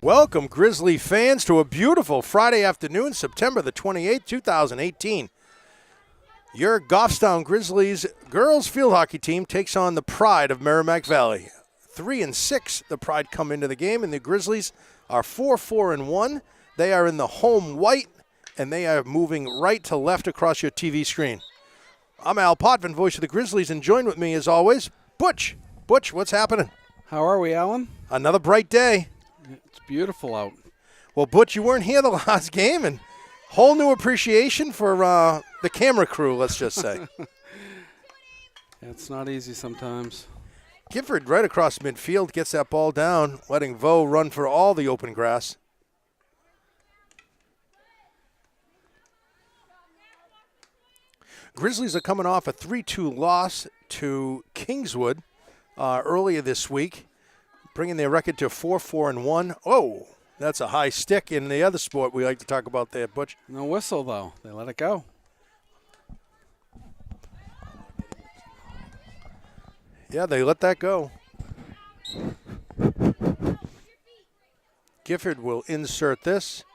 Welcome, Grizzly fans, to a beautiful Friday afternoon, September the 28th, 2018. Your Goffstown Grizzlies girls field hockey team takes on the Pride of Merrimack Valley. 3-6, the Pride come into the game, and the Grizzlies are 4-1. They are in the home white, and they are moving right to left across your TV screen. I'm Al Potvin, voice of the Grizzlies, and joined with me, as always, Butch. Butch, what's happening? How are we, Alan? Another bright day. It's beautiful out. Well, Butch, you weren't here the last game, and whole new appreciation for the camera crew, let's just say. It's not easy sometimes. Gifford right across midfield gets that ball down, letting Vo run for all the open grass. Grizzlies are coming off a 3-2 loss to Kingswood earlier this week, bringing their record to 4-1. Oh, that's a high stick in the other sport we like to talk about there, Butch. No whistle, though. They let it go. Yeah, they let that go. Gifford will insert this.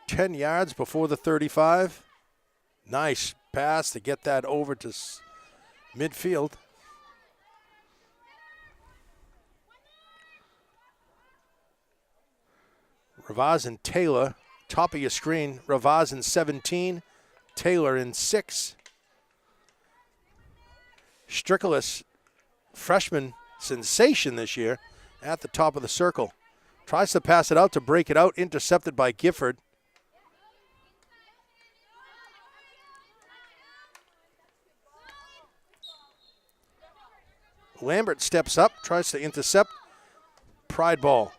10 yards before the 35. Nice pass to get that over to midfield. Ravaz and Taylor, top of your screen. Ravaz in 17, Taylor in 6. Strickless, freshman sensation this year, at the top of the circle. Tries to pass it out to break it out, intercepted by Gifford. Lambert steps up, tries to intercept. Pride ball.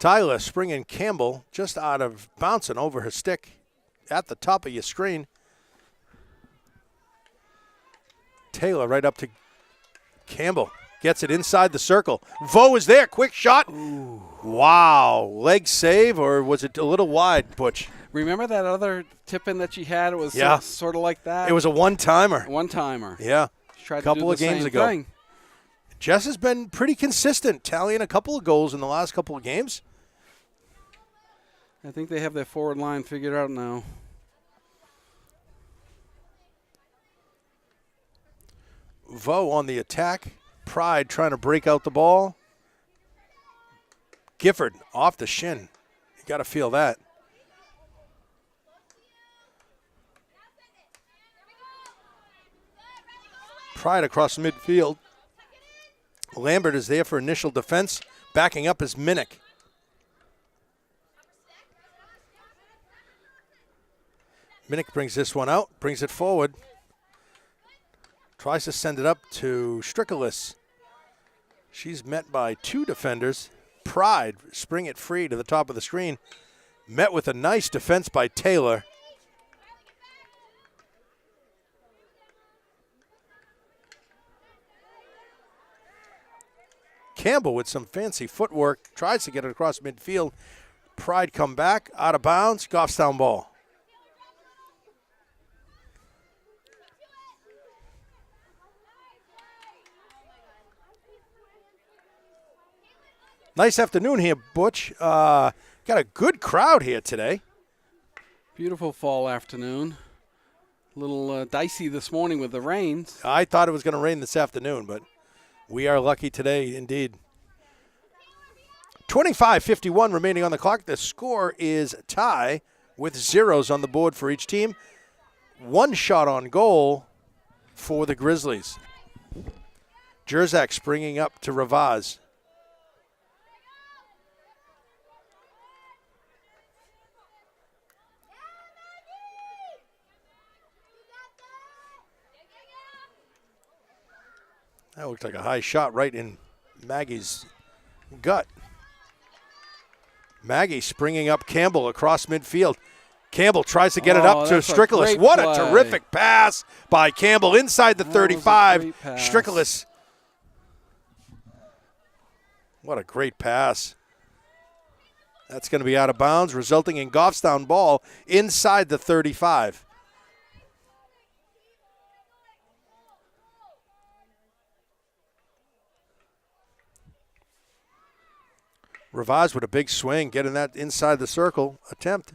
Tyler springing Campbell just out of bouncing over her stick at the top of your screen. Taylor right up to Campbell. Gets it inside the circle. Vo is there. Quick shot. Ooh. Wow. Leg save, or was it a little wide, Butch? Remember that other tip-in that she had? It was sort of like that? It was a one-timer. One-timer. Yeah. She tried a couple to do of the games same ago. Thing. Jess has been pretty consistent, tallying a couple of goals in the last couple of games. I think they have their forward line figured out now. Vo on the attack. Pride trying to break out the ball. Gifford off the shin. You got to feel that. Pride across midfield. Lambert is there for initial defense. Backing up is Minnick. Minnick brings this one out, brings it forward. Tries to send it up to Strickless. She's met by two defenders. Pride spring it free to the top of the screen. Met with a nice defense by Taylor. Campbell with some fancy footwork tries to get it across midfield. Pride come back, out of bounds, Goffstown ball. Nice afternoon here, Butch. Got a good crowd here today. Beautiful fall afternoon. A little dicey this morning with the rains. I thought it was going to rain this afternoon, but we are lucky today indeed. 25:51 remaining on the clock. The score is tie with zeros on the board for each team. One shot on goal for the Grizzlies. Jerzak springing up to Ravaz. That looked like a high shot right in Maggie's gut. Maggie springing up Campbell across midfield. Campbell tries to get it up to Strickless. What a terrific pass by Campbell inside the 35. Strickless. What a great pass. That's going to be out of bounds, resulting in Goffstown ball inside the 35. Ravaz with a big swing, getting that inside the circle attempt.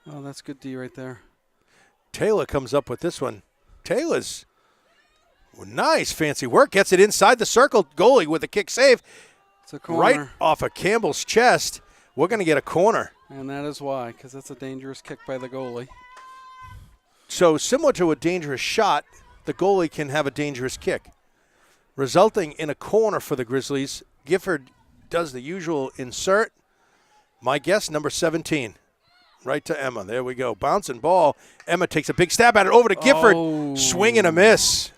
Oh, that's good D right there. Taylor comes up with this one. Taylor's nice fancy work. Gets it inside the circle. Goalie with a kick save. It's a corner. Right off of Campbell's chest. We're going to get a corner. And that is why, because that's a dangerous kick by the goalie. So similar to a dangerous shot, the goalie can have a dangerous kick, resulting in a corner for the Grizzlies. Gifford does the usual insert. My guess, number 17. Right to Emma. There we go. Bouncing ball. Emma takes a big stab at it. Over to Gifford. Oh. Swing and a miss.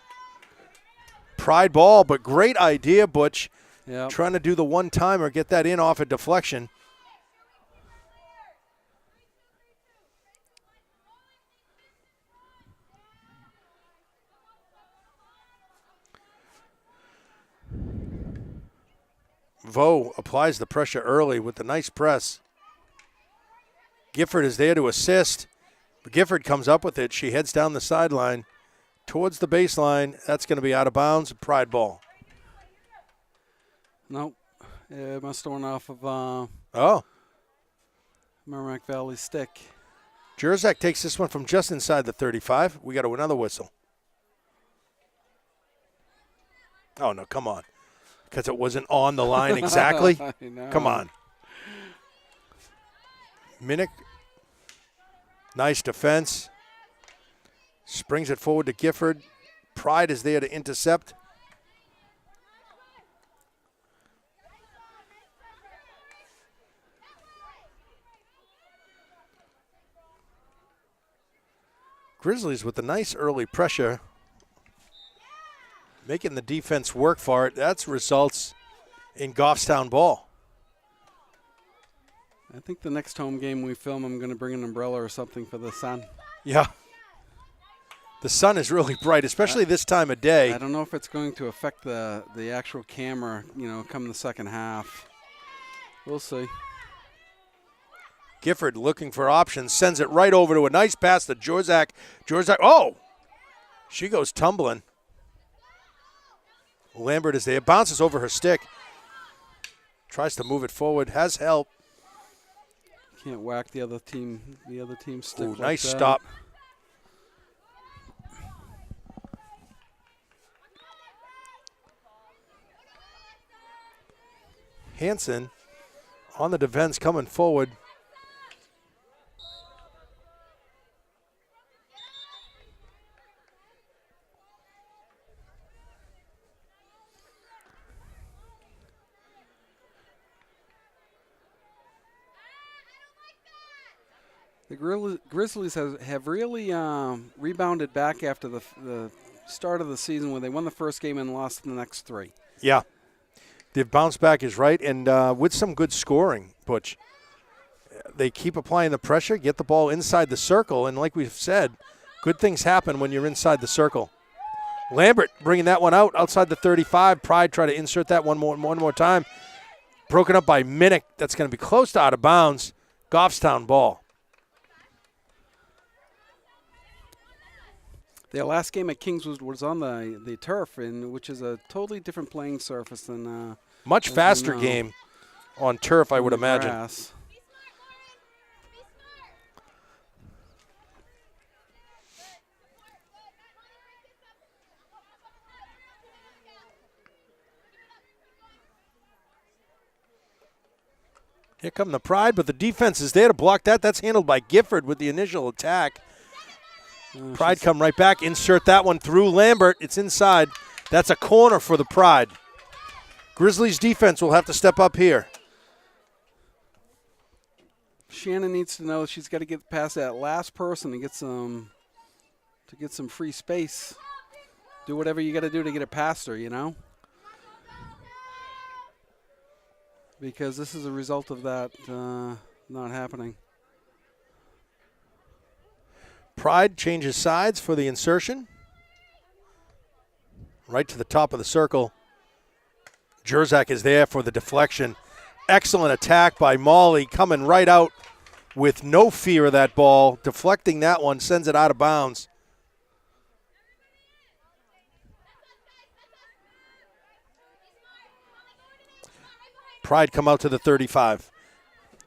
Pride ball, but great idea, Butch. Yep. Trying to do the one-timer, get that in off a deflection. Vo applies the pressure early with the nice press. Gifford is there to assist. Gifford comes up with it. She heads down the sideline towards the baseline. That's going to be out of bounds. Pride ball. Nope. It must have went off of Merrimack Valley stick. Jerzak takes this one from just inside the 35. We got another whistle. Oh, no, come on. Because it wasn't on the line exactly. Come on. Minnick. Nice defense. Springs it forward to Gifford. Pride is there to intercept. Grizzlies with a nice early pressure, making the defense work for it. That results in Goffstown ball. I think the next home game we film, I'm going to bring an umbrella or something for the sun. Yeah. The sun is really bright, especially this time of day. I don't know if it's going to affect the actual camera, come the second half. We'll see. Gifford looking for options, sends it right over to a nice pass to Jerzak. Oh! She goes tumbling. Lambert is there, bounces over her stick. Tries to move it forward, has help. Can't whack the other team's stick. Ooh, like nice that. stop. Hansen on the defense coming forward. The Grizzlies have really rebounded back after the start of the season when they won the first game and lost the next three. Yeah. The bounce back is right, and with some good scoring, Butch. They keep applying the pressure, get the ball inside the circle, and like we've said, good things happen when you're inside the circle. Lambert bringing that one out outside the 35. Pride try to insert that one more time. Broken up by Minnick. That's going to be close to out of bounds. Goffstown ball. Their last game at Kingswood was on the turf, which is a totally different playing surface than much faster game on turf, I would imagine. Grass. Here come the Pride, but the defense is there to block that. That's handled by Gifford with the initial attack. Pride come right back, insert that one through Lambert. It's inside. That's a corner for the Pride. Grizzlies defense will have to step up here. Shannon needs to know she's got to get past that last person to get some free space. Do whatever you got to do to get it past her, you know? Because this is a result of that not happening. Pride changes sides for the insertion. Right to the top of the circle. Jerzak is there for the deflection. Excellent attack by Molly, coming right out with no fear of that ball. Deflecting that one, sends it out of bounds. Pride come out to the 35.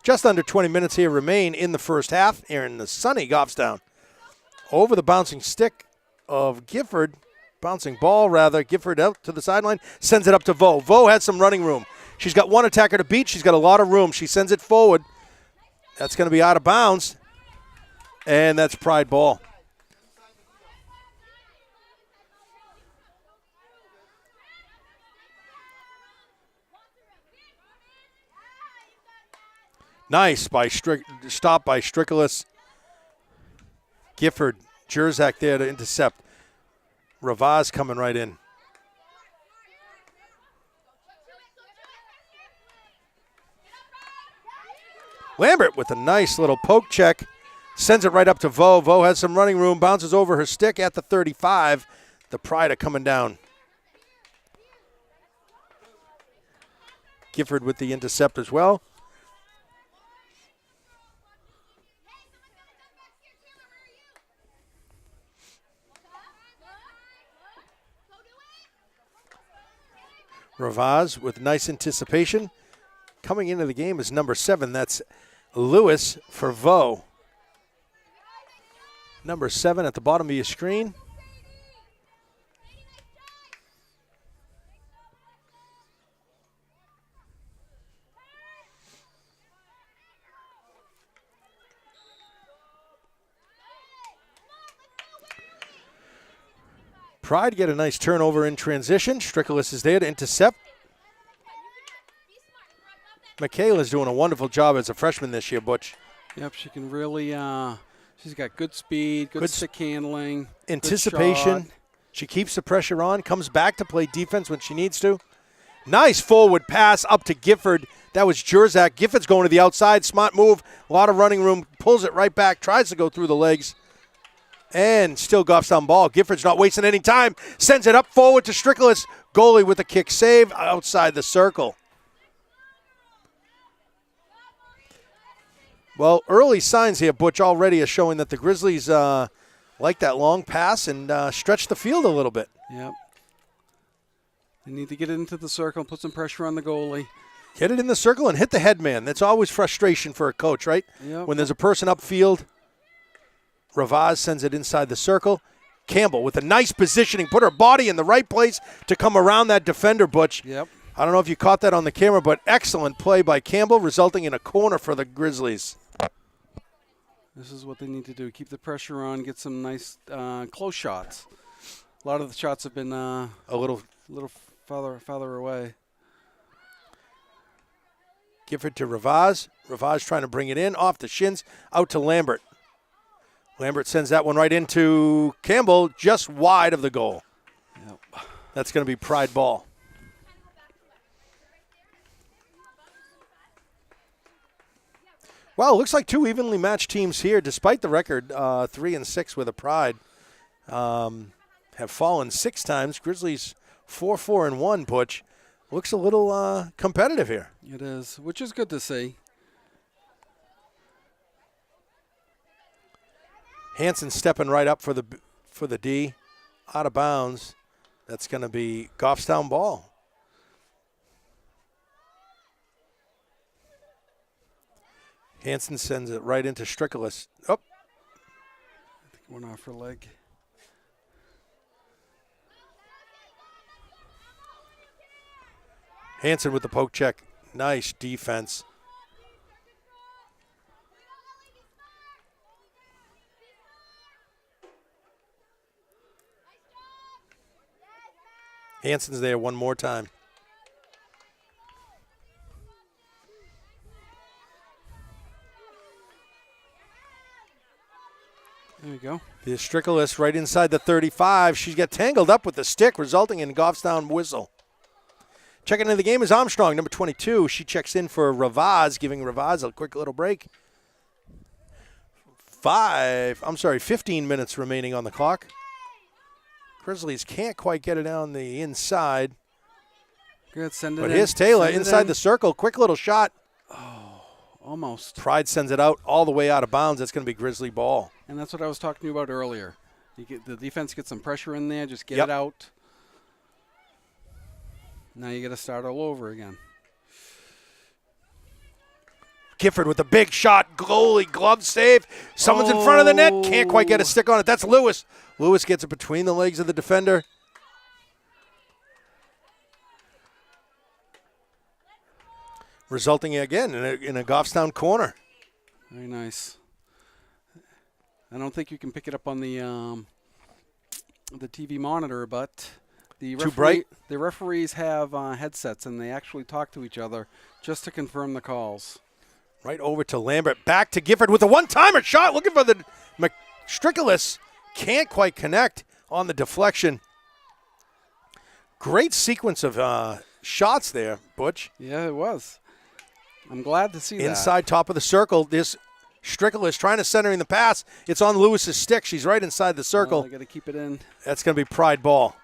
Just under 20 minutes here remain in the first half here in the sunny Goffstown. Over the bouncing stick of Gifford. Bouncing ball, rather. Gifford out to the sideline. Sends it up to Vo. Vo has some running room. She's got one attacker to beat. She's got a lot of room. She sends it forward. That's going to be out of bounds. And that's Pride ball. Nice stop by Strickless. Gifford, Jerzak there to intercept. Ravaz coming right in. Lambert with a nice little poke check. Sends it right up to Vo. Vo has some running room. Bounces over her stick at the 35. The Pride are coming down. Gifford with the intercept as well. Ravaz with nice anticipation. Coming into the game is number 7. That's Lewis for Vo. Number 7 at the bottom of your screen. Pride get a nice turnover in transition. Strickless is there to intercept. Michaela's doing a wonderful job as a freshman this year, Butch. Yep, she can really, she's got good speed, good stick handling. Anticipation. She keeps the pressure on, comes back to play defense when she needs to. Nice forward pass up to Gifford. That was Jerzak. Gifford's going to the outside. Smart move. A lot of running room. Pulls it right back. Tries to go through the legs. And still Goffstown ball. Gifford's not wasting any time. Sends it up forward to Strickless. Goalie with a kick save outside the circle. Well, early signs here, Butch, already are showing that the Grizzlies like that long pass and stretch the field a little bit. Yep. They need to get it into the circle and put some pressure on the goalie. Hit it in the circle and hit the head man. That's always frustration for a coach, right? Yep. When there's a person upfield. Ravaz sends it inside the circle. Campbell with a nice positioning, put her body in the right place to come around that defender, Butch. Yep. I don't know if you caught that on the camera, but excellent play by Campbell, resulting in a corner for the Grizzlies. This is what they need to do. Keep the pressure on, get some nice close shots. A lot of the shots have been a little farther away. Gifford to Ravaz. Ravaz trying to bring it in, off the shins, out to Lambert. Lambert sends that one right into Campbell, just wide of the goal. Yep. That's going to be Pride ball. Well, it looks like two evenly matched teams here, despite the record 3-6 with a Pride. have fallen 6 times. Grizzlies 4-4-1, Butch. Looks a little competitive here. It is, which is good to see. Hansen stepping right up for the D. Out of bounds. That's going to be Goffstown ball. Hansen sends it right into Strickless. Oh. I think it went off her leg. Hansen with the poke check. Nice defense. Hansen's there one more time. There you go. The Strickless right inside the 35. She's got tangled up with the stick, resulting in Goffstown whistle. Checking into the game is Armstrong, number 22. She checks in for Ravaz, giving Ravaz a quick little break. 15 minutes remaining on the clock. Grizzlies can't quite get it down the inside. Good, send it but in. here's Taylor Send it inside in. the circle. Quick little shot. Oh, almost. Pride sends it out all the way out of bounds. That's going to be Grizzly ball. And that's what I was talking to you about earlier. The defense gets some pressure in there. Just get Yep. it out. Now you got to start all over again. Gifford with a big shot. Goalie glove save. Someone's in front of the net. Can't quite get a stick on it. That's Lewis. Lewis gets it between the legs of the defender. Resulting again in a Goffstown corner. Very nice. I don't think you can pick it up on the TV monitor, but the Too bright? The referees have headsets, and they actually talk to each other just to confirm the calls. Right over to Lambert. Back to Gifford with a one-timer shot. Looking for the Strickless. Can't quite connect on the deflection. Great sequence of shots there, Butch. Yeah, it was. I'm glad to see that. Inside top of the circle. This Strickless trying to center in the pass. It's on Lewis's stick. She's right inside the circle. They got to keep it in. That's going to be Pride ball.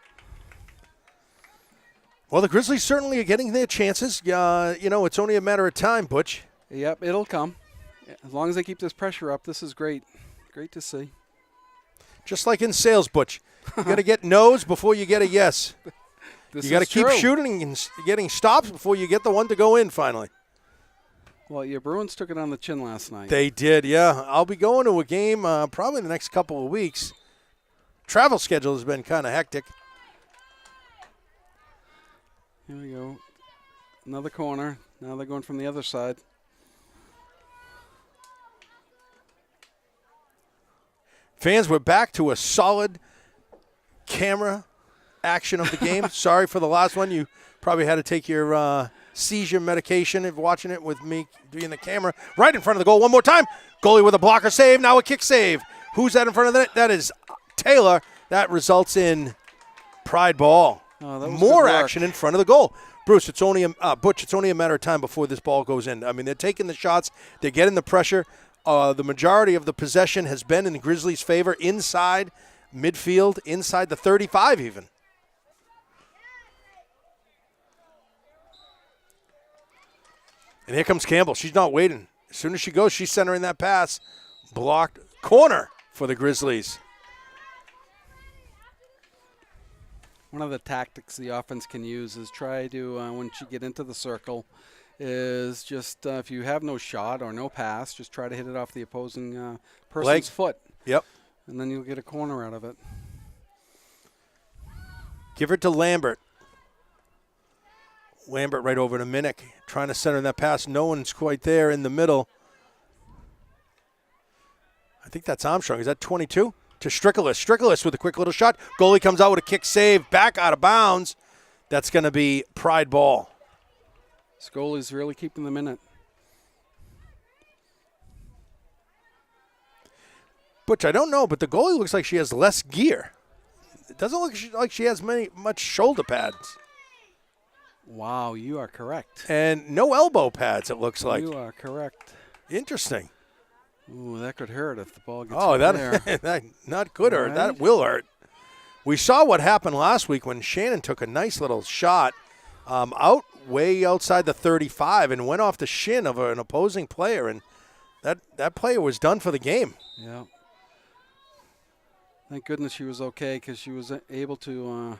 Well, the Grizzlies certainly are getting their chances. It's only a matter of time, Butch. Yep, it'll come. As long as they keep this pressure up, this is great. Great to see. Just like in sales, Butch. You got to get no's before you get a yes. You got to keep shooting and getting stops before you get the one to go in finally. Well, your Bruins took it on the chin last night. They did, yeah. I'll be going to a game probably in the next couple of weeks. Travel schedule has been kind of hectic. Here we go. Another corner. Now they're going from the other side. Fans, we're back to a solid camera action of the game. Sorry for the last one. You probably had to take your seizure medication if watching it with me doing the camera. Right in front of the goal one more time. Goalie with a blocker save. Now a kick save. Who's that in front of the net? That is Taylor. That results in Pride ball. Oh, that was more good work. action in front of the goal. Bruce, it's only Butch. It's only a matter of time before this ball goes in. I mean, they're taking the shots. They're getting the pressure. The majority of the possession has been in the Grizzlies' favor inside midfield, inside the 35 even. And here comes Campbell. She's not waiting. As soon as she goes, she's centering that pass. Blocked corner for the Grizzlies. One of the tactics the offense can use is try to, once you get into the circle, is just if you have no shot or no pass, just try to hit it off the opposing person's Leg. foot. Yep. And then you'll get a corner out of it. Give it to Lambert. Lambert right over to Minnick, trying to center that pass. No one's quite there in the middle. I think that's Armstrong. Is that 22? To Strickless. Strickless with a quick little shot. Goalie comes out with a kick save. Back out of bounds. That's going to be Pride ball. Scully's really keeping them in it. Butch, I don't know, but the goalie looks like she has less gear. It doesn't look like she has much shoulder pads. Wow, you are correct. And no elbow pads, it looks like. You are correct. Interesting. Ooh, that could hurt if the ball gets Oh, there. that not could hurt. Right? That will hurt. We saw what happened last week when Shannon took a nice little shot way outside the 35 and went off the shin of an opposing player, and that player was done for the game. Yeah. Thank goodness she was okay because she was able to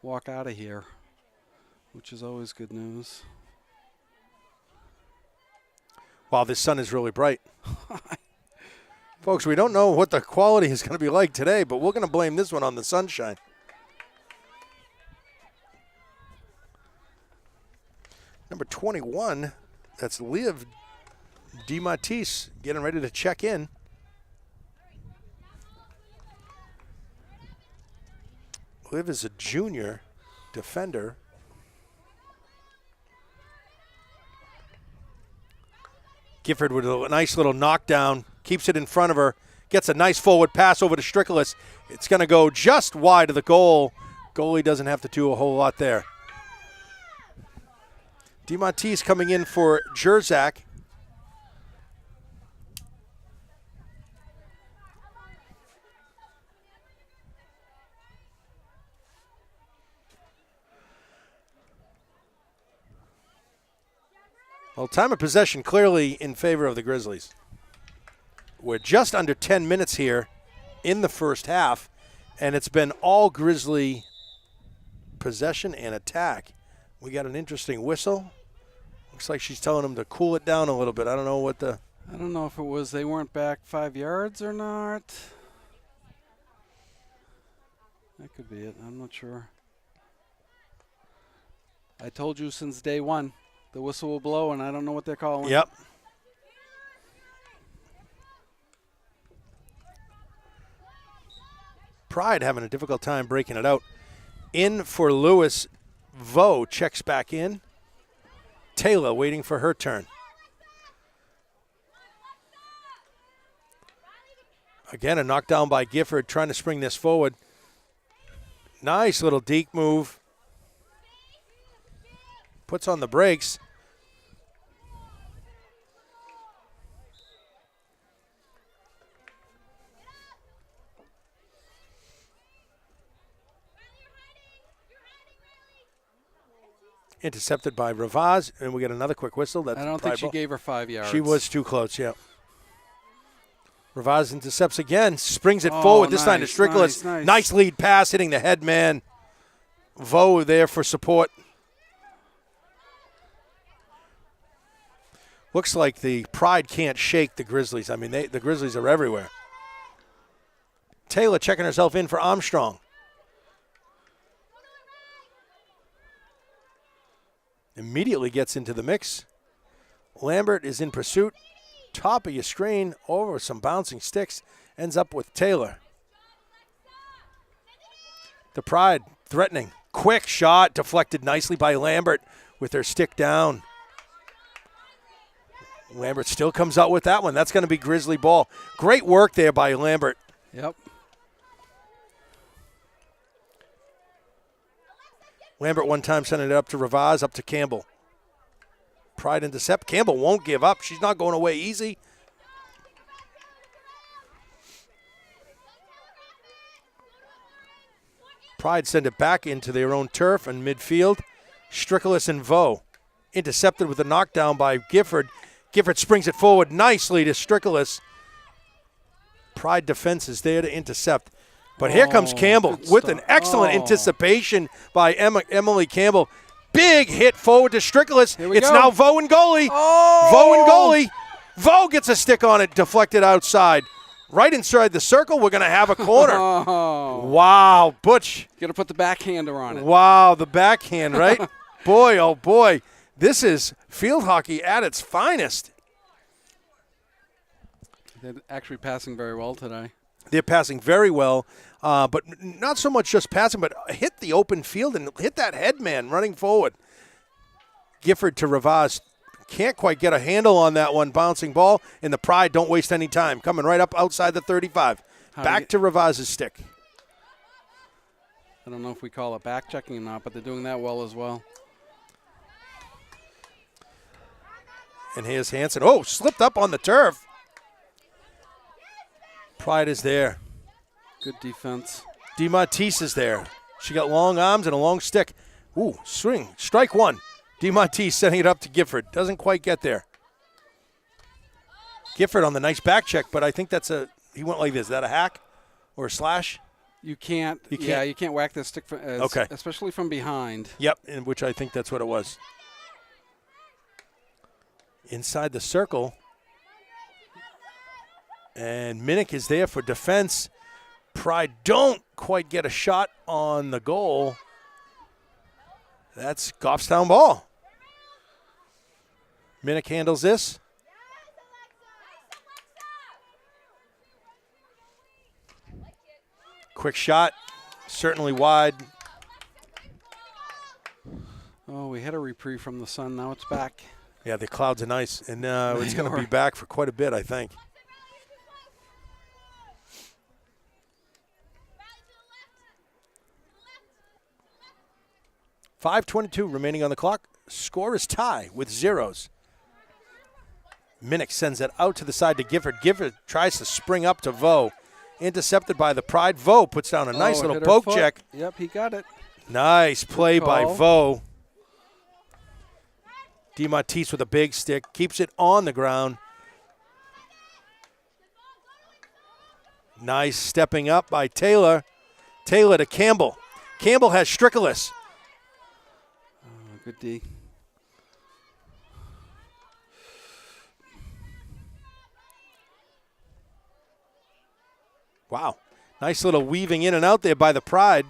walk out of here, which is always good news. Wow, this sun is really bright. Folks, we don't know what the quality is going to be like today, but we're going to blame this one on the sunshine. Number 21, that's Liv DeMatisse getting ready to check in. Liv is a junior defender. Gifford with a nice little knockdown, keeps it in front of her, gets a nice forward pass over to Strickless. It's going to go just wide of the goal. Goalie doesn't have to do a whole lot there. DeMatisse coming in for Jerzak. Well, time of possession clearly in favor of the Grizzlies. We're just under 10 minutes here in the first half, and it's been all Grizzly possession and attack. We got an interesting whistle. Looks like she's telling them to cool it down a little bit. I don't know what the... I don't know if it was they weren't back 5 yards or not. That could be it. I'm not sure. I told you since day one. The whistle will blow, and I don't know what they're calling. Yep. Pride having a difficult time breaking it out. In for Lewis. Vo checks back in. Taylor waiting for her turn. Again, a knockdown by Gifford, trying to spring this forward. Nice little deke move. Puts on the brakes. Intercepted by Ravaz, and we get another quick whistle. That's I don't think she gave her 5 yards. She was too close, yeah. Ravaz intercepts again, springs it forward, this time to Strickless. Nice lead pass, hitting the head man. Vo there for support. Looks like the Pride can't shake the Grizzlies. I mean, the Grizzlies are everywhere. Taylor checking herself in for Armstrong. Immediately gets into the mix. Lambert is in pursuit. Top of your screen, over some bouncing sticks. Ends up with Taylor. The Pride threatening. Quick shot, deflected nicely by Lambert with her stick down. Lambert still comes out with that one. That's going to be Grizzly ball. Great work there by Lambert. Yep. Lambert one time sending it up to Ravaz, up to Campbell. Pride intercept. Campbell won't give up. She's not going away easy. Pride send it back into their own turf and midfield. Strickless and Vo. Intercepted with a knockdown by Gifford. Gifford springs it forward nicely to Strickless. Pride defense is there to intercept. But here comes Campbell with an excellent anticipation by Emily Campbell. Big hit forward to Strickless. It's now Vo and goalie. Vo and goalie. Vo gets a stick on it, deflected outside. Right inside the circle, we're going to have a corner. Wow, Butch. Got to put the backhander on it. Wow, the backhand, right? Boy, oh boy. This is field hockey at its finest. They're actually passing very well today. They're passing very well, but not so much just passing, but hit the open field and hit that head man running forward. Gifford to Ravaz. Can't quite get a handle on that one bouncing ball, and the Pride don't waste any time. Coming right up outside the 35. Back to Ravaz's stick. I don't know if we call it back checking or not, but they're doing that well as well. And here's Hansen. Oh, slipped up on the turf. Pride is there. Good defense. DeMatteis is there. She got long arms and a long stick. Ooh, swing. Strike one. DeMatteis sending it up to Gifford. Doesn't quite get there. Gifford on the nice back check, but I think he went like this. Is that a hack or a slash? You can't. Yeah, you can't whack the stick, especially from behind. Yep, in which I think that's what it was. Inside the circle. And Minnick is there for defense. Pride don't quite get a shot on the goal. That's Goffstown ball. Minnick handles this. Quick shot, certainly wide. Oh, we had a reprieve from the sun. Now it's back. Yeah, the clouds are nice, and it's going to be back for quite a bit, I think. .5:22 remaining on the clock. Score is tie with zeros. Minnick sends it out to the side to Gifford. Gifford tries to spring up to Vo. Intercepted by the Pride. Vo puts down a nice little poke check. Yep, he got it. Nice play by Vo. DeMatteis with a big stick. Keeps it on the ground. Nice stepping up by Taylor. Taylor to Campbell. Campbell has Strickless. Oh, good D. Wow. Nice little weaving in and out there by the Pride.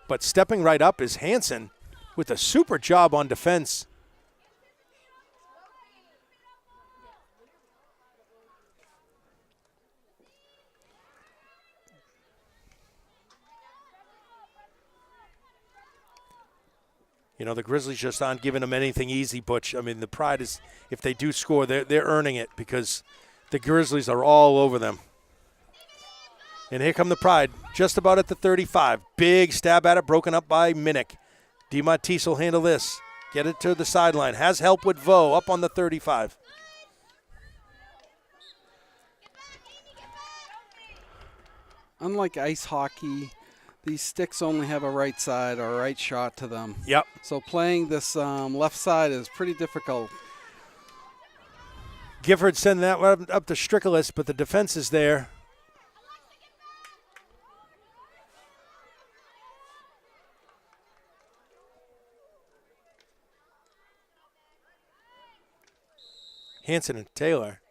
But stepping right up is Hansen with a super job on defense. You know, the Grizzlies just aren't giving them anything easy, Butch. I mean, the Pride is, if they do score, they're earning it because the Grizzlies are all over them. And here come the Pride, just about at the 35. Big stab at it, broken up by Minnick. DeMatteis will handle this. Get it to the sideline. Has help with Vo up on the 35. Unlike ice hockey, these sticks only have a right side or a right shot to them. Yep. So playing this left side is pretty difficult. Gifford sending that one up to Strickless, but the defense is there. Hansen and Taylor.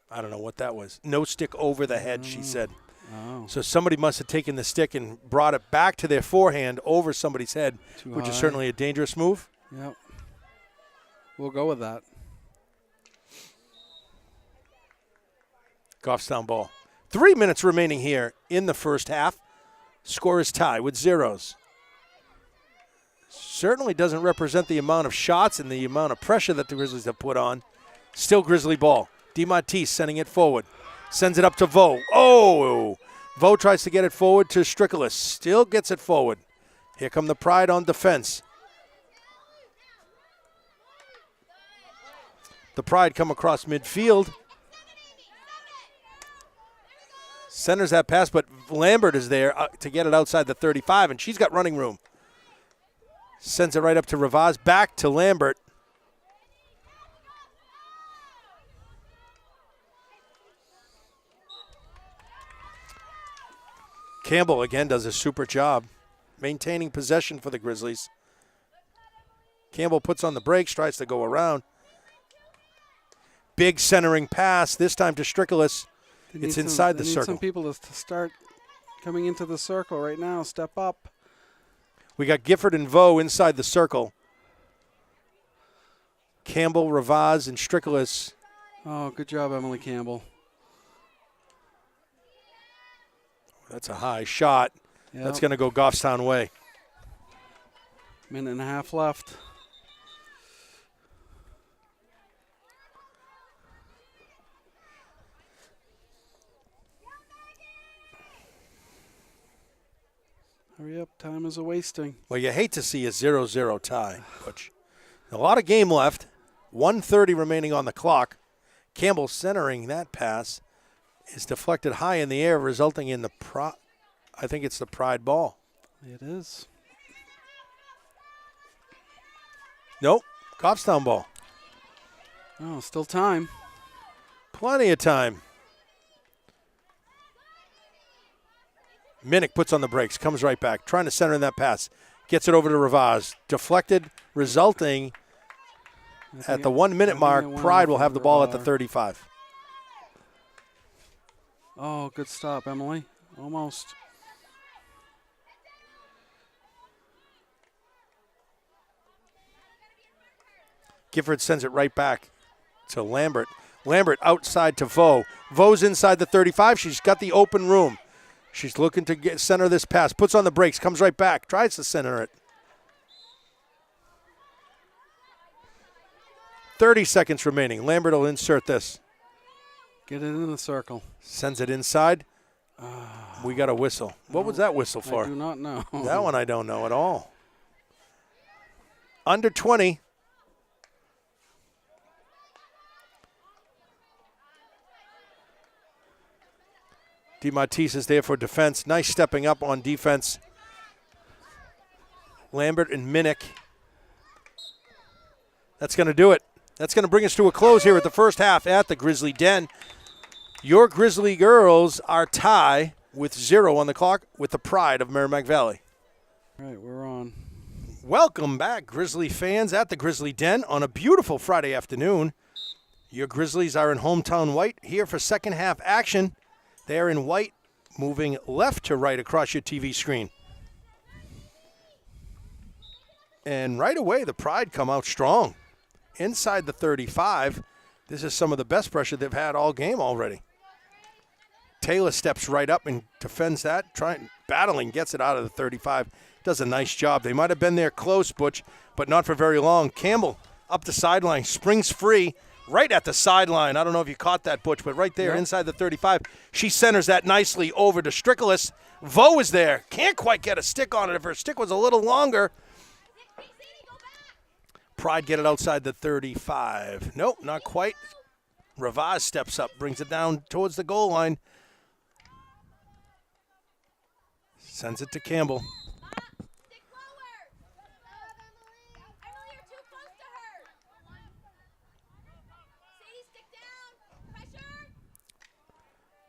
I don't know what that was. No stick over the head, she said. Oh. So somebody must have taken the stick and brought it back to their forehand over somebody's head, which is certainly a dangerous move. Yep. We'll go with that. Goffstown ball. 3 minutes remaining here in the first half. Score is tie with zeros. Certainly doesn't represent the amount of shots and the amount of pressure that the Grizzlies have put on. Still Grizzly ball. DeMatteis sending it forward. Sends it up to Vo. Oh! Vo tries to get it forward to Strickless. Still gets it forward. Here come the Pride on defense. The Pride come across midfield. Centers that pass, but Lambert is there to get it outside the 35, and she's got running room. Sends it right up to Ravaz, back to Lambert. Campbell again does a super job maintaining possession for the Grizzlies. Campbell puts on the brakes, tries to go around. Big centering pass, this time to Strickless. It's inside the circle. Some people to start coming into the circle right now. Step up. We got Gifford and Vo inside the circle. Campbell, Ravaz, and Strickless. Oh, good job, Emily Campbell. That's a high shot. Yep. That's going to go Goffstown way. Minute and a half left. Hurry up, time is a-wasting. Well, you hate to see a 0-0 tie, Butch. A lot of game left. 1:30 remaining on the clock. Campbell centering that pass. is deflected high in the air, resulting in I think it's the Pride ball. It is. Nope, Goffstown ball. Oh, still time. Plenty of time. Minnick puts on the brakes, comes right back, trying to center in that pass. Gets it over to Ravaz. Deflected, resulting at the 1 minute mark. Pride will have the ball at the 35. Oh, good stop, Emily. Almost. Gifford sends it right back to Lambert. Lambert outside to Vo. Vo's inside the 35. She's got the open room. She's looking to center this pass. Puts on the brakes. Comes right back. Tries to center it. 30 seconds remaining. Lambert will insert this. Get it in the circle. Sends it inside. We got a whistle. What was that whistle for? I do not know. That one I don't know at all. Under 20. DeMatteis is there for defense. Nice stepping up on defense. Lambert and Minnick. That's going to do it. That's going to bring us to a close here at the first half at the Grizzly Den. Your Grizzly girls are tied with 0 on the clock with the Pride of Merrimack Valley. All right, we're on. Welcome back, Grizzly fans, at the Grizzly Den on a beautiful Friday afternoon. Your Grizzlies are in hometown white here for second half action. They're in white, moving left to right across your TV screen. And right away, the Pride come out strong. Inside the 35, this is some of the best pressure they've had all game already. Taylor steps right up and defends that, battling, gets it out of the 35. Does a nice job. They might have been there close, Butch, but not for very long. Campbell up the sideline, springs free. Right at the sideline. I don't know if you caught that, Butch, but right there inside the 35. She centers that nicely over to Strickless. Vo is there. Can't quite get a stick on it. If her stick was a little longer. Pride get it outside the 35. Nope, not quite. Ravaz steps up, brings it down towards the goal line. Sends it to Campbell.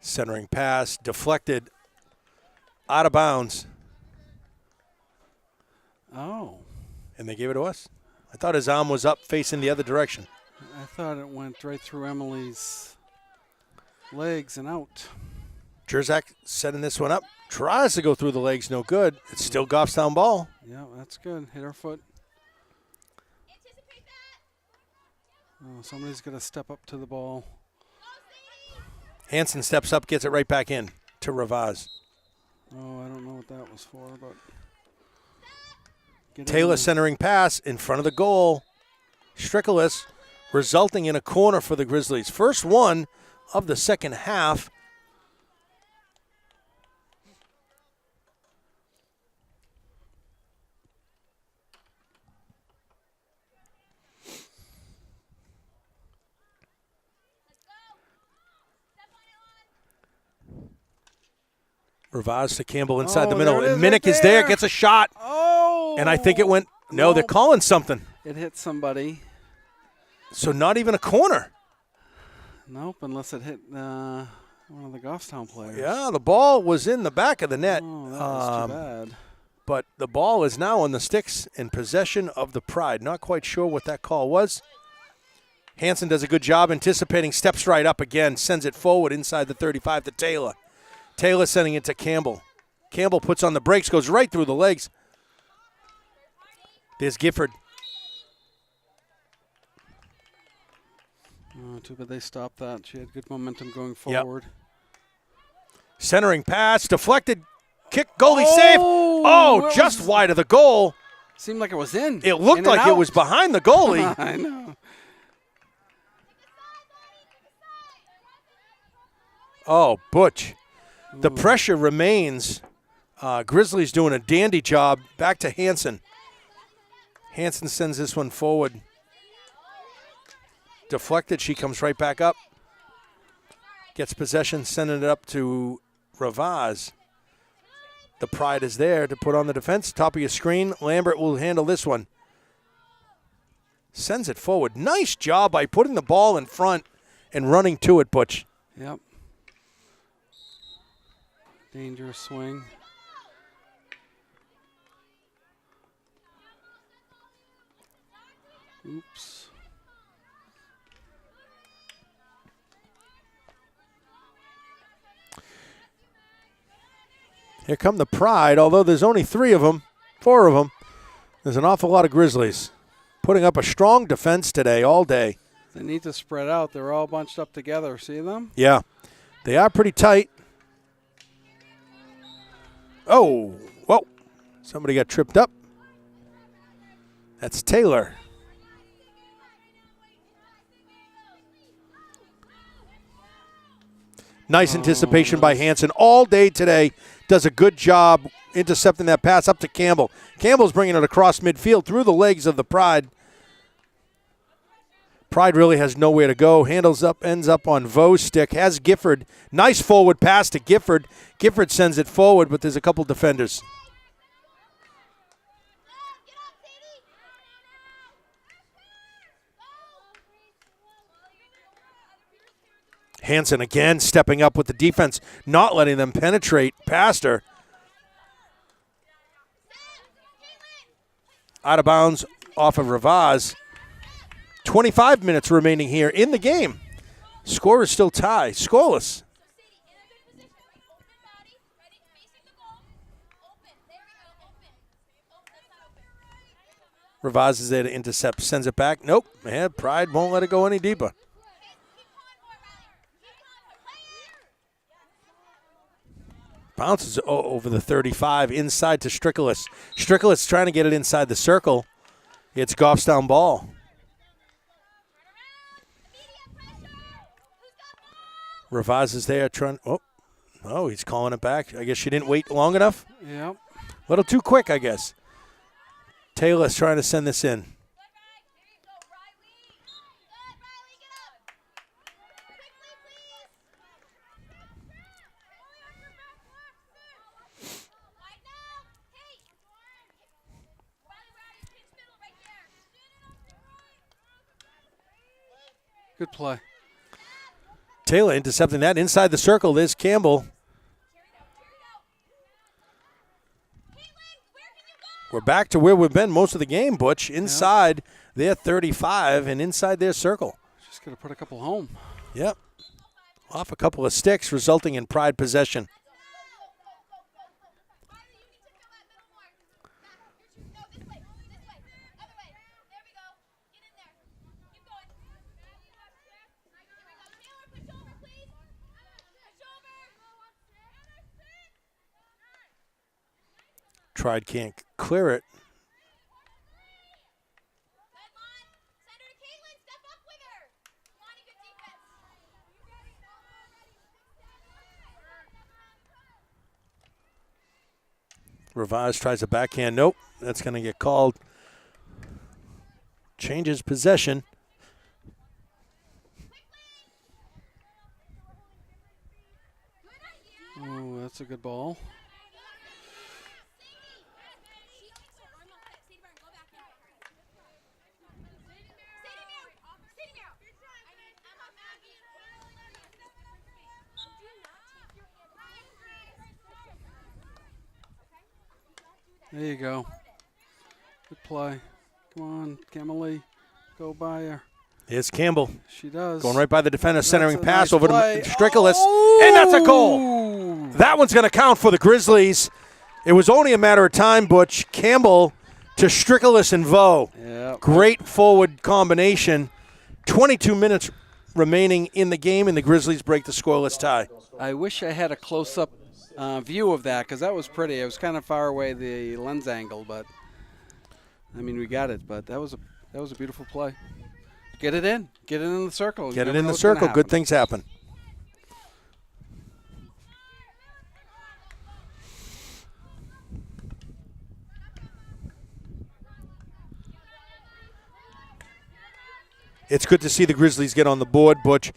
Centering pass, deflected, out of bounds. Oh. And they gave it to us? I thought his arm was up facing the other direction. I thought it went right through Emily's legs and out. Jerzak setting this one up. Tries to go through the legs, no good. It's still Goffstown ball. Yeah, that's good. Hit her foot. Oh, somebody's got to step up to the ball. Hansen steps up, gets it right back in to Ravaz. Oh, I don't know what that was for, but Taylor centering pass in front of the goal. Strickless, resulting in a corner for the Grizzlies. First one of the second half. Ravaz to Campbell inside the middle. And Minnick is there, gets a shot. Oh! And I think it went, no, they're calling something. It hit somebody. So not even a corner. Nope, unless it hit one of the Goffstown players. Yeah, the ball was in the back of the net. Oh, that was too bad. But the ball is now on the sticks in possession of the Pride. Not quite sure what that call was. Hansen does a good job anticipating, steps right up again, sends it forward inside the 35 to Taylor. Taylor sending it to Campbell. Campbell puts on the brakes, goes right through the legs. There's Gifford. Oh, too bad they stopped that. She had good momentum going forward. Yep. Centering pass, deflected, kick, goalie save. Oh, just wide of the goal. Seemed like it was in. It looked like it was behind the goalie. I know. Oh, Butch. The pressure remains. Grizzlies doing a dandy job. Back to Hansen. Hansen sends this one forward. Deflected. She comes right back up. Gets possession, sending it up to Ravaz. The Pride is there to put on the defense. Top of your screen. Lambert will handle this one. Sends it forward. Nice job by putting the ball in front and running to it, Butch. Yep. Dangerous swing. Oops. Here come the Pride, although there's only 4 of them. There's an awful lot of Grizzlies putting up a strong defense today, all day. They need to spread out. They're all bunched up together. See them? Yeah, they are pretty tight. Oh, whoa. Somebody got tripped up. That's Taylor. Nice anticipation by Hansen all day today. Does a good job intercepting that pass up to Campbell. Campbell's bringing it across midfield through the legs of the Pride. Pride really has nowhere to go. Handles up, ends up on Vo's stick. Has Gifford. Nice forward pass to Gifford. Gifford sends it forward, but there's a couple defenders. Hansen again stepping up with the defense, not letting them penetrate past her. Out of bounds off of Ravaz. 25 minutes remaining here in the game. Score is still tied, scoreless. Ravaz is there to intercept, sends it back. Nope, man, Pride won't let it go any deeper. Bounces over the 35, inside to Strickless. Strickless trying to get it inside the circle. It's Goffstown ball. Ravaz is there trying. Oh, he's calling it back. I guess she didn't wait long enough. Yep. A little too quick, I guess. Taylor's trying to send this in. Good play. Taylor intercepting that inside the circle. There's Campbell. We're back to where we've been most of the game, Butch. Inside their 35 and inside their circle. Just going to put a couple home. Yep. Off a couple of sticks, resulting in Pride possession. Pride can't clear it. Ravaz tries a backhand. Nope, that's going to get called. Changes possession. Oh, that's a good ball. There you go. Good play. Come on, Camille. Go by her. Here's Campbell. She does. Going right by the defender, centering pass nice over play. to Strickless. And that's a goal. That one's going to count for the Grizzlies. It was only a matter of time, Butch. Campbell to Strickless and Vo. Yep. Great forward combination. 22 minutes remaining in the game, and the Grizzlies break the scoreless tie. I wish I had a close-up view of that because that was pretty. It was kind of far away the lens angle, but I mean we got it. But that was a beautiful play. Get it in the circle. Get it in the circle. Good things happen. It's good to see the Grizzlies get on the board, Butch.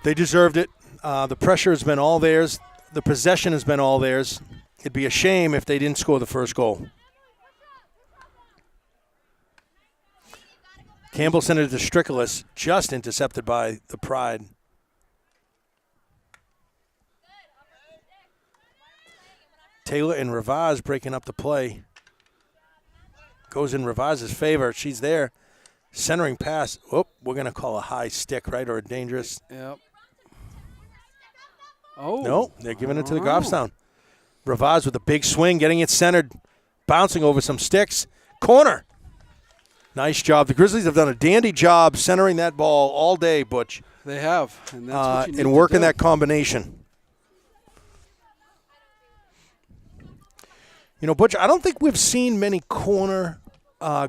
They deserved it. The pressure has been all theirs. The possession has been all theirs. It'd be a shame if they didn't score the first goal. Campbell sent it to Strickless, just intercepted by the Pride. Taylor and Ravaz breaking up the play. Goes in Ravaz's favor. She's there. Centering pass. Oh, we're going to call a high stick, right, or a dangerous. Yep. Oh. No, they're giving it to the Goffstown. Ravaz with a big swing, getting it centered, bouncing over some sticks. Corner. Nice job. The Grizzlies have done a dandy job centering that ball all day, Butch. They have. And that's what you need and working to do. that combination. You know, Butch, I don't think we've seen many corner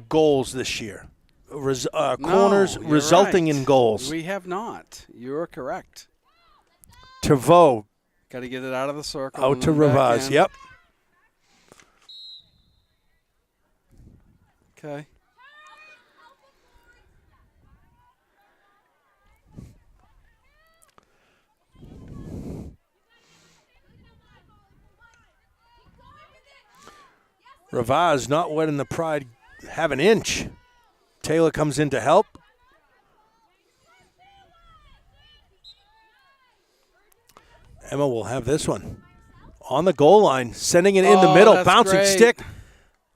goals this year. Corners you're resulting right. in goals. We have not. You're correct. Tavo Got to get it out of the circle. out and to then back Ravaz. in. Yep. Okay. Ravaz not letting the Pride have an inch. Taylor comes in to help. Emma will have this one. On the goal line, sending it in the middle, that's bouncing great. stick.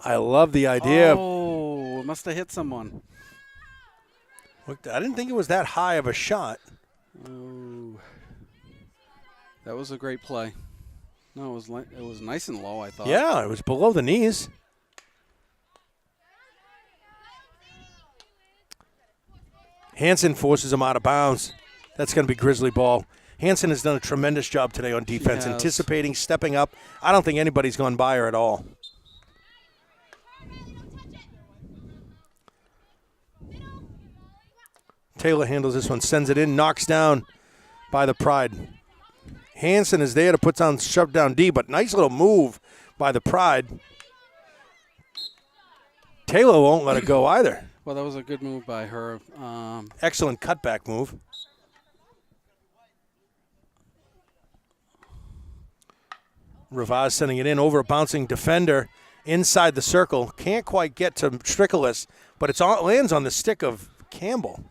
I love the idea. Oh, it must have hit someone. I didn't think it was that high of a shot. Oh, that was a great play. No, it was nice and low, I thought. Yeah, it was below the knees. Hansen forces him out of bounds. That's going to be Grizzly ball. Hansen has done a tremendous job today on defense, has. anticipating, stepping up. I don't think anybody's gone by her at all. Taylor handles this one, sends it in, knocks down by the Pride. Hansen is there to put down, shove down D, but nice little move by the Pride. Taylor won't let it go either. Well, that was a good move by her. Excellent cutback move. Ravaz sending it in over a bouncing defender inside the circle. Can't quite get to Strickless, but it lands on the stick of Campbell.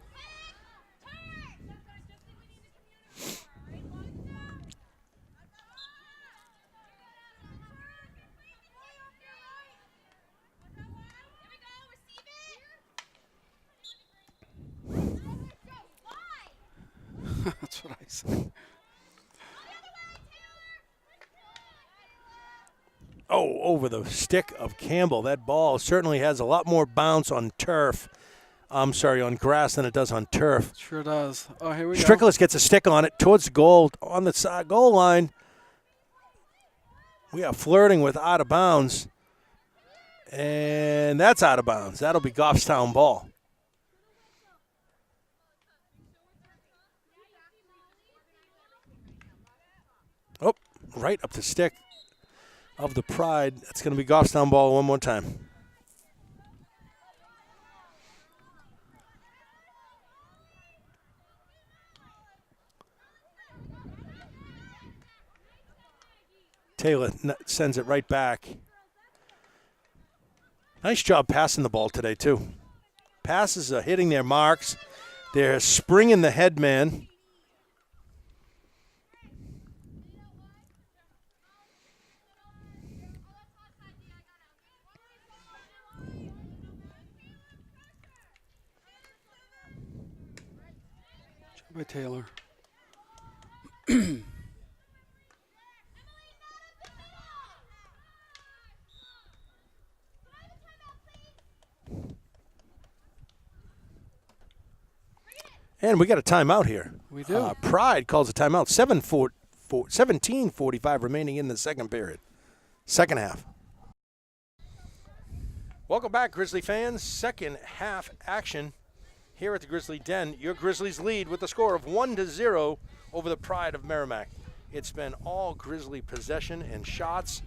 That's what I said. Oh, over the stick of Campbell. That ball certainly has a lot more bounce on turf. I'm sorry, on grass than it does on turf. Sure does. Oh, here we go. Strickless gets a stick on it towards the goal, on the side goal line. We are flirting with out of bounds. And that's out of bounds. That'll be Goffstown ball. Oh, right up the stick of the Pride. That's going to be Goffstown ball one more time. Taylor sends it right back. Nice job passing the ball today, too. Passes are hitting their marks. They're springing the head man. By Taylor. And we got a timeout here. We do. Pride calls a timeout. 17:45 remaining in the second period. Second half. Welcome back, Grizzly fans. Second half action here at the Grizzly Den. Your Grizzlies lead with a score of 1-0 over the Pride of Merrimack. It's been all Grizzly possession and shots.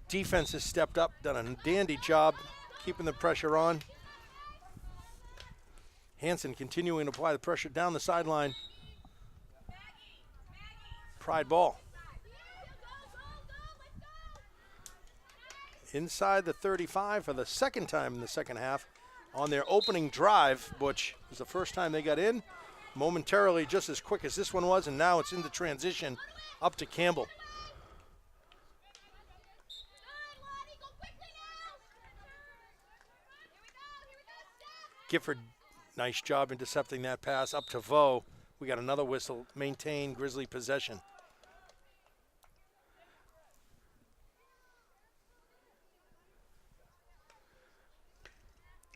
Defense has stepped up, done a dandy job keeping the pressure on. Hansen continuing to apply the pressure down the sideline. Pride ball. Inside the 35 for the second time in the second half. On their opening drive, which was the first time they got in. Momentarily just as quick as this one was, and now it's into transition up to Campbell. Gifford, nice job intercepting that pass up to Vo. We got another whistle. Maintain Grizzly possession.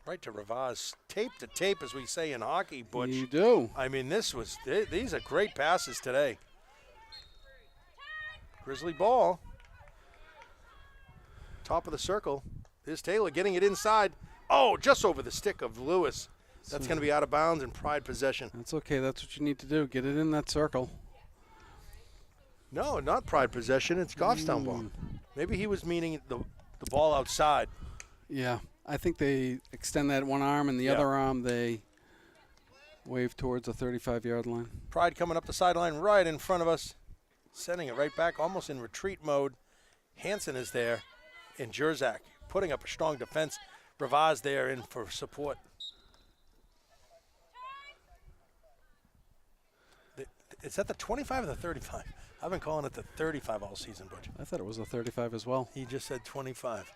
Right to Ravaz. Tape to tape, as we say in hockey, Butch. You do. I mean, these are great passes today. Grizzly ball. Top of the circle. Here's Taylor getting it inside. Oh, just over the stick of Lewis. That's going to be out of bounds and Pride possession. That's okay. That's what you need to do. Get it in that circle. No, not Pride possession. It's Goffstown ball. Maybe he was meaning the ball outside. Yeah. I think they extend that one arm, and the other arm they wave towards the 35-yard line. Pride coming up the sideline right in front of us, sending it right back, almost in retreat mode. Hansen is there, and Jerzak putting up a strong defense. Ravaz there in for support. Is that the 25 or the 35? I've been calling it the 35 all season, Butch. I thought it was a 35 as well. He just said 25.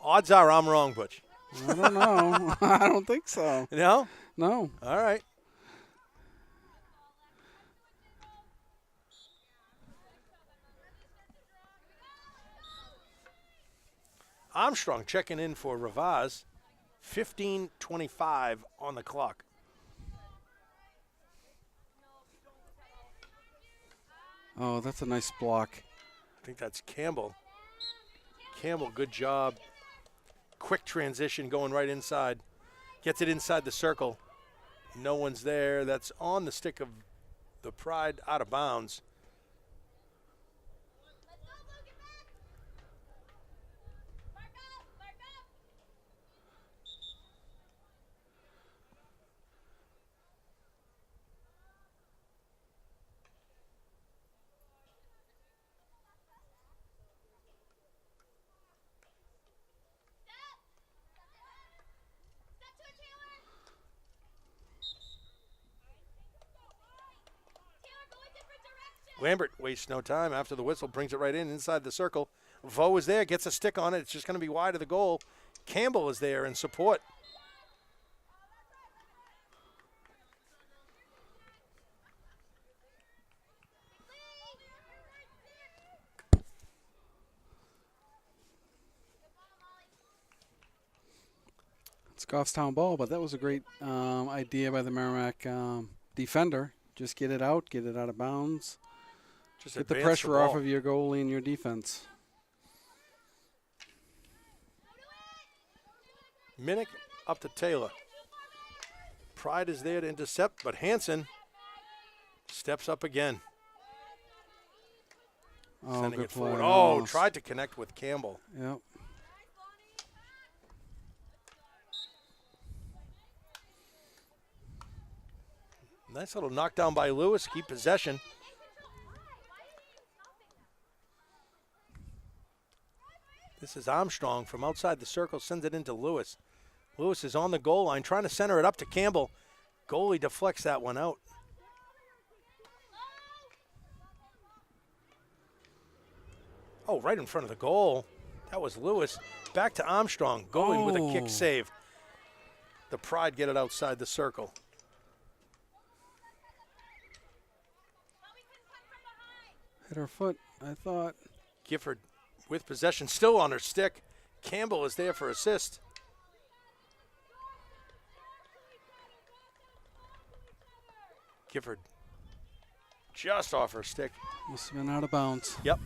Odds are I'm wrong, Butch. I don't know. I don't think so. No? No. All right. Armstrong checking in for Ravaz. 15:25 on the clock. Oh, that's a nice block. I think that's Campbell. Campbell, good job. Quick transition going right inside. Gets it inside the circle. No one's there. That's on the stick of the Pride, out of bounds. Lambert wastes no time after the whistle, brings it right in inside the circle. Vo is there, gets a stick on it. It's just going to be wide of the goal. Campbell is there in support. It's Goffstown ball, but that was a great idea by the Merrimack defender. Just get it out of bounds. Just get the pressure off of your goalie and your defense. Minnick up to Taylor. Pride is there to intercept, but Hansen steps up again. Oh, Sending good it forward. play. Oh, tried to connect with Campbell. Yep. Nice little knockdown by Lewis. Keep possession. This is Armstrong from outside the circle. Sends it into Lewis. Lewis is on the goal line trying to center it up to Campbell. Goalie deflects that one out. Oh, right in front of the goal. That was Lewis. Back to Armstrong. Goalie with a kick save. The Pride get it outside the circle. Hit her foot, I thought. Gifford with possession, still on her stick. Campbell is there for assist. Gifford just off her stick. Must have been out of bounds. Yep.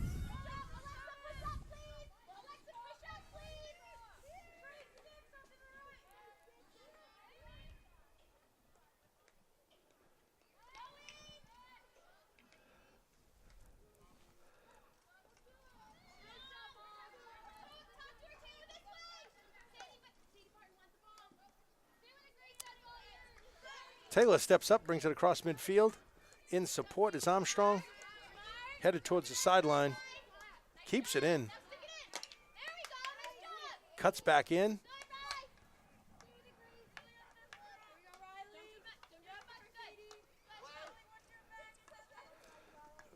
Taylor steps up, brings it across midfield. in support is Armstrong. Headed towards the sideline. Keeps it in. Cuts back in.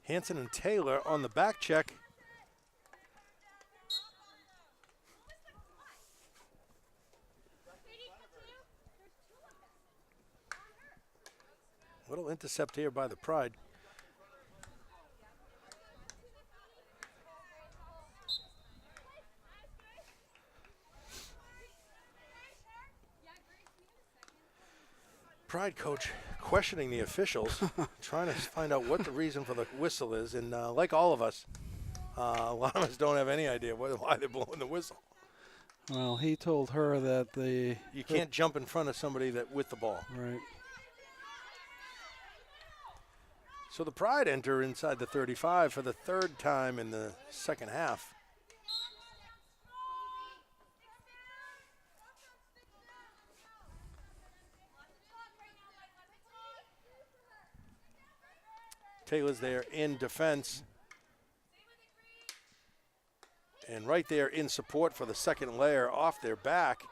Hanson and Taylor on the back check. Little intercept here by the Pride. Pride coach questioning the officials, trying to find out what the reason for the whistle is. And like all of us, a lot of us don't have any idea why they're blowing the whistle. Well, he told her that you can't jump in front of somebody with the ball. Right. So the Pride enter inside the 35 for the third time in the second half. Taylor's there in defense. And right there in support for the second layer off their back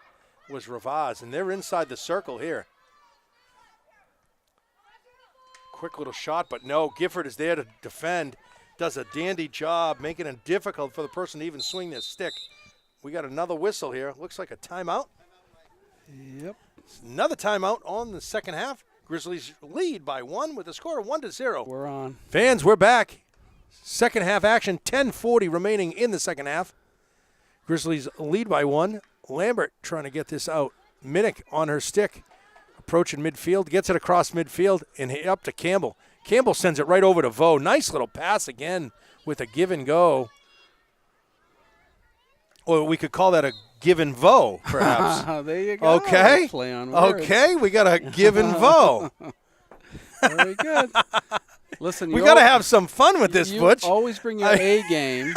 was Ravaz. And they're inside the circle here. Quick little shot, but no, Gifford is there to defend. Does a dandy job, making it difficult for the person to even swing their stick. We got another whistle here. Looks like a timeout. Yep. Another timeout on the second half. Grizzlies lead by 1 with a score of 1-0. We're on. Fans, we're back. Second half action, 10:40 remaining in the second half. Grizzlies lead by 1. Lambert trying to get this out. Minnick on her stick. Approaching midfield, gets it across midfield, and up to Campbell. Campbell sends it right over to Vo. Nice little pass again with a give and go. Or we could call that a give and Vo, perhaps. There you go. Okay. Play on words. Okay, we got a give and Vo. Very good. Listen, We got to have some fun with this, you Butch. always bring your A game.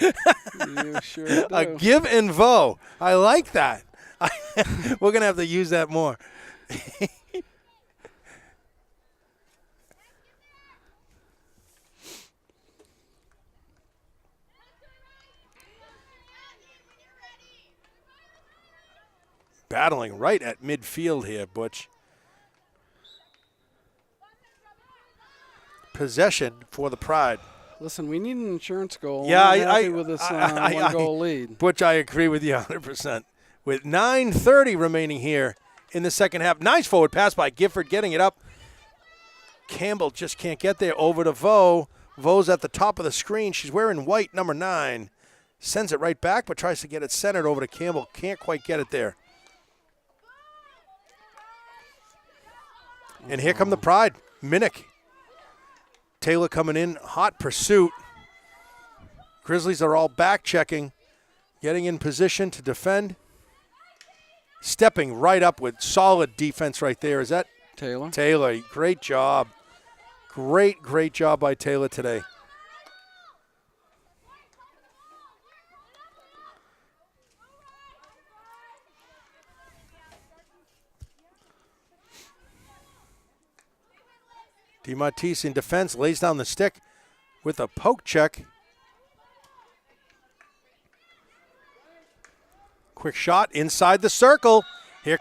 You sure do. A give and Vo. I like that. We're going to have to use that more. Battling right at midfield here, Butch. Possession for the Pride. Listen, we need an insurance goal. Yeah, I'm happy with this one-goal lead. Butch, I agree with you 100%. With 9:30 remaining here in the second half. Nice forward pass by Gifford, getting it up. Campbell just can't get there. Over to Vo. Vo's at the top of the screen. She's wearing white, number 9. Sends it right back, but tries to get it centered over to Campbell. Can't quite get it there. And here come the Pride. Minnick. Taylor coming in. Hot pursuit. Grizzlies are all back checking. Getting in position to defend. Stepping right up with solid defense right there. Is that Taylor? Taylor, great job. Great job by Taylor today. DeMartise in defense, lays down the stick with a poke check. Quick shot inside the circle. Here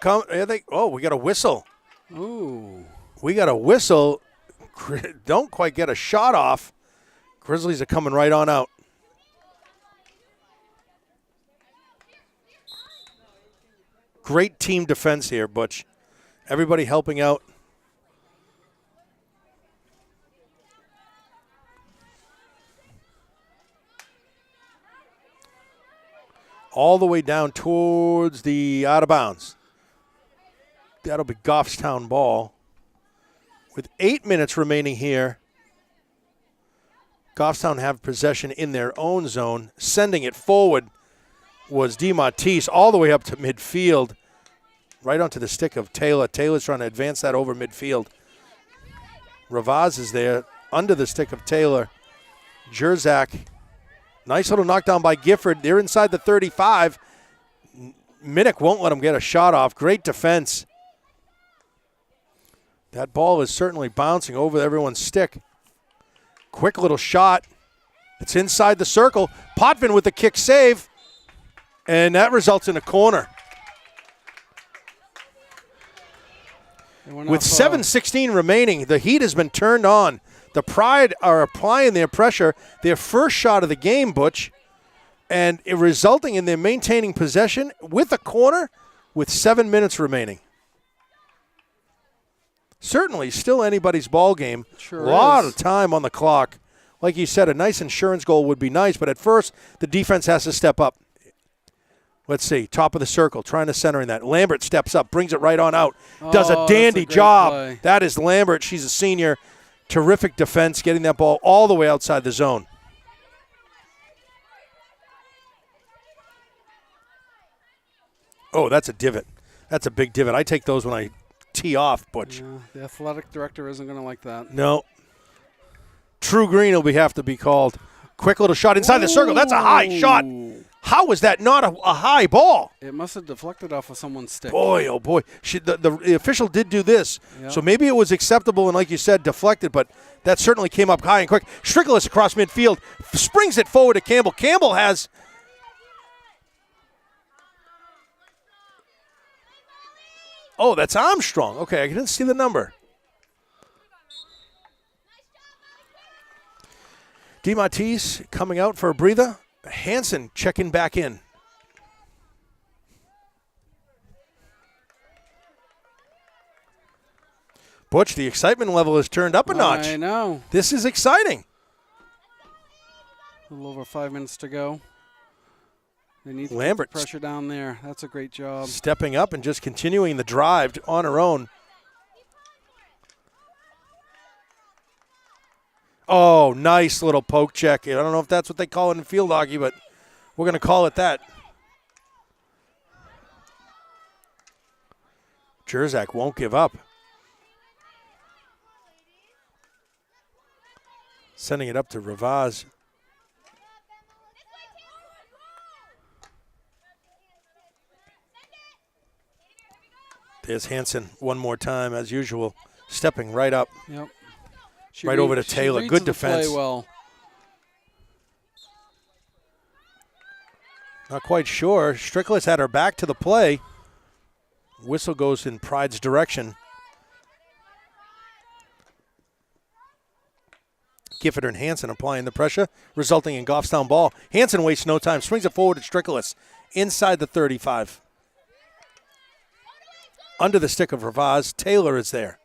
they. Oh, we got a whistle. Ooh. We got a whistle. Don't quite get a shot off. Grizzlies are coming right on out. Great team defense here, Butch. Everybody helping out. All the way down towards the out of bounds. That'll be Goffstown ball. With 8 minutes remaining here, Goffstown have possession in their own zone. Sending it forward was DeMartise all the way up to midfield, right onto the stick of Taylor. Taylor's trying to advance that over midfield. Ravaz is there under the stick of Taylor. Jerzak. Nice little knockdown by Gifford. They're inside the 35. Minnick won't let him get a shot off. Great defense. That ball is certainly bouncing over everyone's stick. Quick little shot. It's inside the circle. Potvin with the kick save. And that results in a corner. With 7:16 remaining, the heat has been turned on. The Pride are applying their pressure, their first shot of the game, Butch, and it resulting in them maintaining possession with a corner with 7 minutes remaining. Certainly still anybody's ball game. Sure a lot is. of time on the clock. Like you said, a nice insurance goal would be nice, but at first the defense has to step up. Let's see, top of the circle, trying to center in that. Lambert steps up, brings it right on out. Does a dandy job. Play. That is Lambert. She's a senior. Terrific defense, getting that ball all the way outside the zone. Oh, that's a divot. That's a big divot. I take those when I tee off, Butch. Yeah, the athletic director isn't going to like that. No. True green will have to be called. Quick little shot inside the circle. That's a high shot. How was that not a high ball? It must have deflected off of someone's stick. Boy, oh boy. The official did do this. Yep. So maybe it was acceptable and, like you said, deflected, but that certainly came up high and quick. Strickles across midfield, springs it forward to Campbell. Campbell has... Oh, that's Armstrong. Okay, I didn't see the number. DeMatteis coming out for a breather. Hansen checking back in. Butch, the excitement level has turned up a notch. I know. This is exciting. A little over 5 minutes to go. They need to Lambert keep the pressure down there. That's a great job. Stepping up and just continuing the drive on her own. Oh, nice little poke check. I don't know if that's what they call it in field hockey, but we're going to call it that. Jerzak won't give up. Sending it up to Ravaz. There's Hansen one more time, as usual, stepping right up. Yep. Right over to Taylor. Good defense. Play well. Not quite sure. Strickles had her back to the play. Whistle goes in Pride's direction. Gifford and Hansen applying the pressure, resulting in Goffstown ball. Hansen wastes no time, swings it forward to Strickles inside the 35. Under the stick of Ravaz, Taylor is there.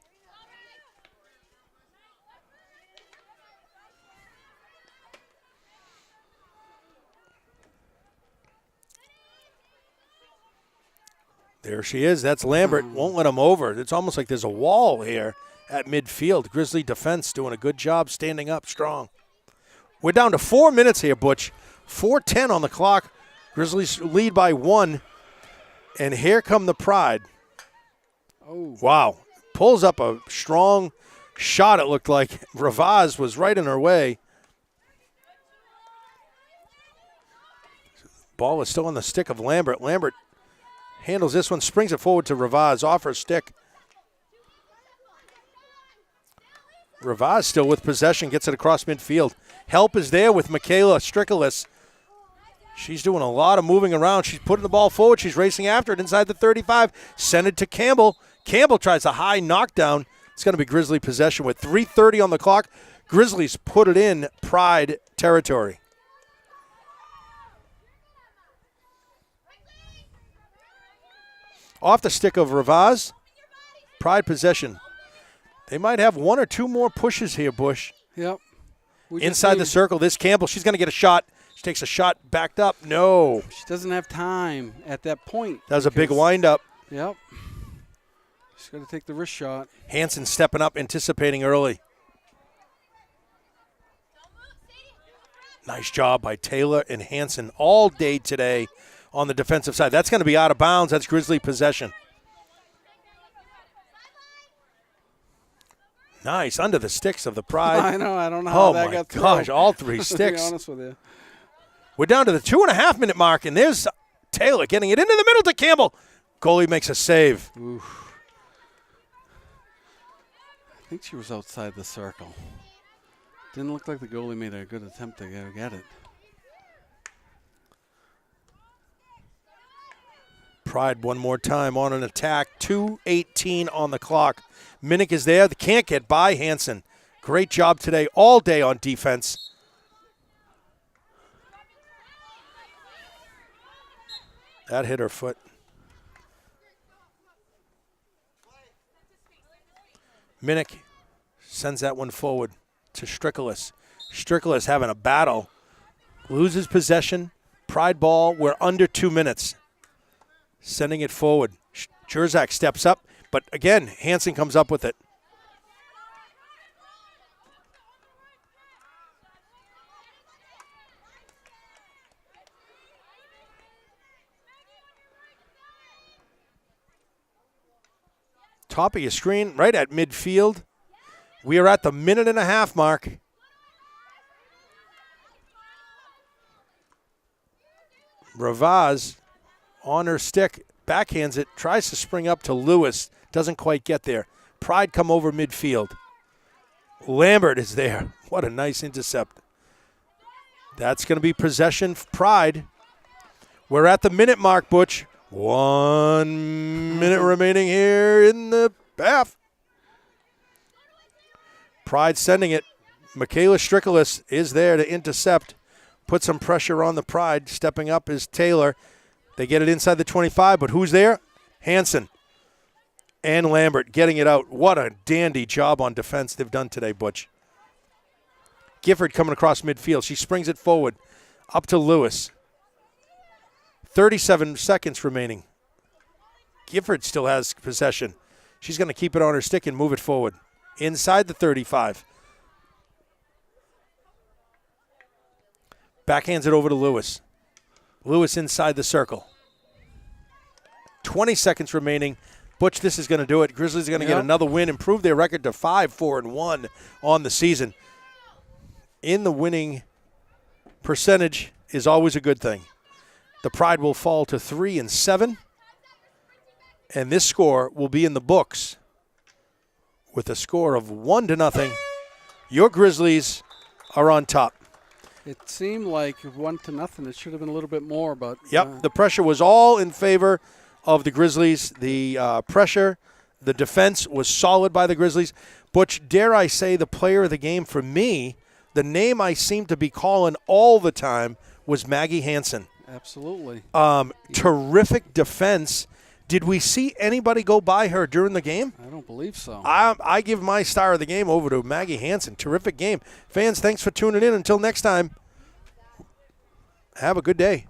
There she is. That's Lambert. Won't let him over. It's almost like there's a wall here at midfield. Grizzly defense doing a good job standing up strong. We're down to 4 minutes here, Butch. 4:10 on the clock. Grizzlies lead by 1. And here come the Pride. Oh. Wow. Pulls up a strong shot, it looked like. Ravaz was right in her way. Ball is still on the stick of Lambert. Lambert handles this one, springs it forward to Ravaz off her stick. Ravaz still with possession, gets it across midfield. Help is there with Michaela Strickles. She's doing a lot of moving around. She's putting the ball forward. She's racing after it inside the 35. Send it to Campbell. Campbell tries a high knockdown. It's going to be Grizzly possession with 3:30 on the clock. Grizzlies put it in Pride territory. Off the stick of Ravaz. Pride possession. They might have one or two more pushes here, Bush. Yep. Inside the circle, this Campbell, she's going to get a shot. She takes a shot backed up. No. She doesn't have time at that point. That was a big windup. Yep. She's got to take the wrist shot. Hansen stepping up, anticipating early. Nice job by Taylor and Hansen all day today on the defensive side. That's going to be out of bounds. That's Grizzly possession. Nice, under the sticks of the Pride. I know. I don't know how that got through. Oh, my gosh, all three sticks. To be honest with you. We're down to the 2.5-minute mark, and there's Taylor getting it into the middle to Campbell. Goalie makes a save. Oof. think she was outside the circle. Didn't look like the goalie made a good attempt to go get it. Pride one more time on an attack. 2:18 on the clock. Minnick is there. They can't get by Hansen. Great job today, all day on defense. That hit her foot. Minnick sends that one forward to Strickless. Strickless having a battle. Loses possession. Pride ball. We're under 2 minutes. Sending it forward. Jerzak steps up, but again, Hansen comes up with it. Top of your screen, right at midfield. We are at the 1.5-minute mark. Ravaz on her stick, backhands it, tries to spring up to Lewis, doesn't quite get there. Pride come over midfield. Lambert is there. What a nice intercept. That's going to be possession for Pride. We're at the minute mark, Butch. 1 minute remaining here in the half. Pride sending it. Michaela Strickless is there to intercept. Put some pressure on the Pride. Stepping up is Taylor. They get it inside the 25, but who's there? Hansen and Lambert getting it out. What a dandy job on defense they've done today, Butch. Gifford coming across midfield. She springs it forward. Up to Lewis. 37 seconds remaining. Gifford still has possession. She's going to keep it on her stick and move it forward. Inside the 35. Backhands it over to Lewis. Lewis inside the circle. 20 seconds remaining. Butch, this is going to do it. Grizzlies are going to get another win, improve their record to 5-4-1 on the season. In the winning percentage is always a good thing. The Pride will fall to 3-7, and this score will be in the books with a score of 1-0. Your Grizzlies are on top. It seemed like 1-0. It should have been a little bit more, but the pressure was all in favor of the Grizzlies. The pressure, the defense was solid by the Grizzlies. Butch, dare I say, the player of the game for me, the name I seem to be calling all the time was Maggie Hansen. Absolutely. Terrific defense. Did we see anybody go by her during the game? I don't believe so. I give my star of the game over to Maggie Hansen. Terrific game. Fans, thanks for tuning in. Until next time, have a good day.